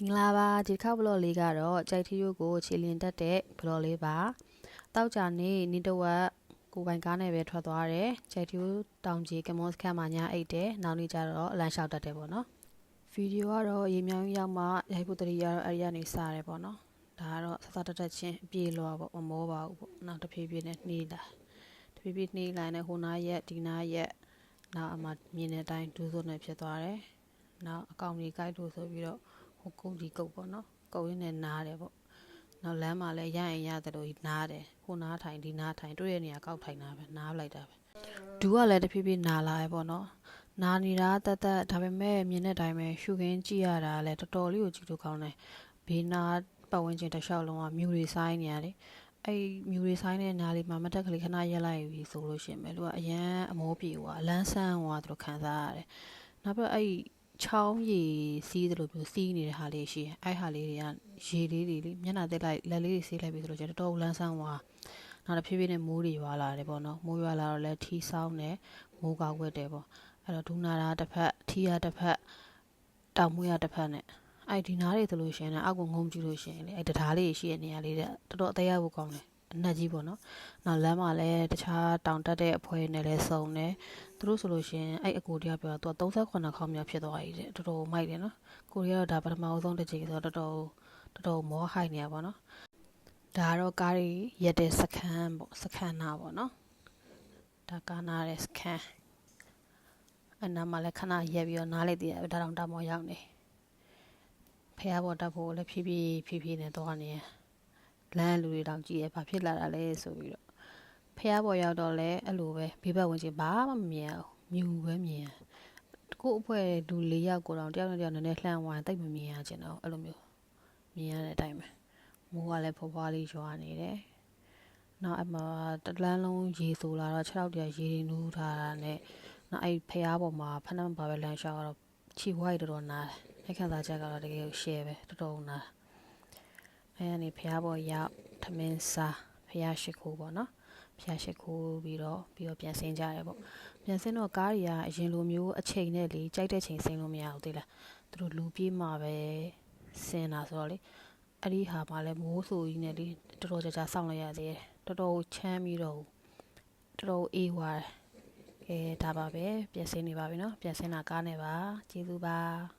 မင်္ဂလာပါဒီတစ်ခါဘလော့လေးကတော့ကြိုက်ထီယိုကိုခြေလျင်တက်တဲ့ဘလော့လေးပါတောက်ကြနေနိတဝက်ကိုပိုင်ကားနဲ့ပဲထွက်သွားတယ်ကြိုက်ထီယိုတောင်ကြီးကမွန်စခန်းမှာညာအိတ်တယ်နောက်နေ့ကျတော့အလန့်လျှောက်တက်တယ်ပေါ့နော်ဗီဒီယိုကတော့ရေမြောင်းရောက်မှရိုက်ဖို့တတိယတော့အဲ့ဒီကနေစတယ်ပေါ့နော်ဒါကတော့စစတက်ချင်းအပြေလောပေါ့မမောပါဘူးပေါ့နောက်တစ်ဖြည်းဖြည်းနဲ့နှီးလာတစ်ဖြည်းဖြည်းနှီးလာနေဟိုနားရက်ဒီနားရက်နောက်အမှမြင်တဲ့အတိုင်းဒူးစုံနဲ့ဖြစ်သွားတယ်နောက်အကောင်ကြီးကြိုက်လို့ဆိုပြီးတော့ဟိုကုတ်ဒီကုတ်ပေါ့နော်ကုတ်ရင်းနဲ့နားတယ်ပေါ့နောက်လမ်းမှာလည်းရရင်ရတယ်လို့နားတယ်ဟိုနားထိုင်ဒီနားထိုင်တွေ့ရနေရကောက်ထိုင်တာပဲနားလိုက်တာပဲဒူကလည်းတဖြည်းဖြည်းနားလာရပေါ့နော်နားနေတာတက်တက်ဒါပေမဲ့မြင်တဲ့အတိုင်းပဲရှုခင်းကြည့်ရတာလည်းတော်တော်လေးကိုကြည့်လို့ကောင်းတယ်ဘေးနာပတ်ဝန်းကျင်တစ်လျှောက်လုံးကမြူတွေဆိုင်နေရတယ်အဲ့မြူတွေဆိုင်တဲ့နားလေးမှာမတက်ကလေးခဏရက်လိုက်ပြီဆိုလို့ရှိရင်ပဲလူကအရန်အမောပြေဟွာအလန်းဆန်းဟွာသူတို့ခံစားရတယ်နောက်ပြီးအဲ့ချောင်းရည်စီးတယ်လို့ပြောစီးနေတဲ့ဟာလေးရှိအဲ့ဟာလေးတွေကရေလေးတွေလေမျက်နှာတက်လိုက်လက်လေးတွေဆေးလိုက်ပြီးဆိုတော့ကျတော့တော်လန်းဆန်းဟွာနောက်တစ်ဖြည်းဖြည်းနဲ့မိုးတွေရွာလာတယ်ပေါ့နော်မိုးရွာလာတော့လဲထီဆောင်းတယ်မိုးကောက်ဝက်တယ်ပေါ့အဲ့တော့ဒူနာတာတစ်ဖက်ထီရတစ်ဖက်တောင်မွေးရတစ်ဖက်နဲ့အဲ့ဒီနားတွေဆိုလို့ရှိရင်အောက်ကငုံကြည့်လို့ရှိရင်လေအဲ့တံတားလေးရှိတဲ့နေရာလေးတဲ့တော်တော်အသေးရဖို့ကောင်းတယ်အနက်ကြီးပေါ့နော်နောက်လမ်းမှာလည်းတခြားတောင်တက်တဲ့အဖွဲနဲ့လည်းစုံတယ်သူတို့ဆိုလို့ရှိရင်အဲ့အကိုတရားပြောတော့သူက38ခေါက်မြောက်ဖြစ်သွားပြီတဲ့တော်တော်မိုက်တယ်နော်ကိုရီးယားတော့ဒါပထမဆုံးတစ်ချိန်ဆိုတော့တော်တော်မောဟိုက်နေရပါတော့ဒါကတော့ကားတွေရက်တဲ့စခန်းပေါ့စခန်းနာပေါ့နော်ဒါကားနာတဲ့စခန်းအနားမှာလည်းခဏရက်ပြီးတော့နားလိုက်သေးတယ်ဒါတောင်တမောရောက်နေဖះပေါ်တက်ဖို့လည်းဖြည်းဖြည်းနဲ့သွားနေလမ်းလူတွေတောင်ကြည့်ရဘာဖြစ်လာတာလဲဆိုပြီးတော့ဖះပေါ်ရောက်တော့လဲအဲ့လိုပဲဘေးဘက်ဝင်ချင်းဘာမှမမြင်အောင်မြူပဲမြင်ကို့အဖွဲလူ၄ယောက်ကိုတော့တယောက်နဲ့တယောက်နည်းနည်းလှမ်းဝိုင်းတိတ်မမြင်ရချင်တော့အဲ့လိုမျိုးမြင်ရတဲ့အတိုင်းပဲမိုးကလည်းဖွားဖွားလေးရွာနေတယ်နောက်အမှတလန်းလုံးရေဆိုလာတော့6ယောက်တည်းရေနူးထားတာနဲ့နောက်အဲ့ဖះပေါ်မှာဖနှံပါပဲလမ်းလျှောက်တော့ခြေဝိုက်တော်နားတယ်အခက်စားချက်ကတော့တကယ်ကို share ပဲတော်တော်နားအဲ့ကနေဖះပေါ်ရောက်ထမင်းစားဖះရှိခိုးပေါ့နော်ဖះရှိခိုးပြီးတော့ပြန်ဆင်းကြရဲပေါ့ပြန်ဆင်းတော့ကားတွေကအရင်လိုမျိုးအချိန်နဲ့လေကြိုက်တဲ့ချိန်ဆင်းလို့မရဘူးသိလားသူတို့လူပြေးမှာပဲဆင်းတာဆိုတော့လေအဲ့ဒီဟာမှလည်းမိုးဆူကြီးနဲ့လေတော်တော်ကြာစောင့်လိုက်ရသေးတယ်တော်တော်ချမ်းပြီးတော့တော်တော်အေးသွားတယ်ကဲဒါပါပဲပြန်ဆင်းနေပါပြီနော်ပြန်ဆင်းတာကားနဲ့ပါကျေးဇူးပါ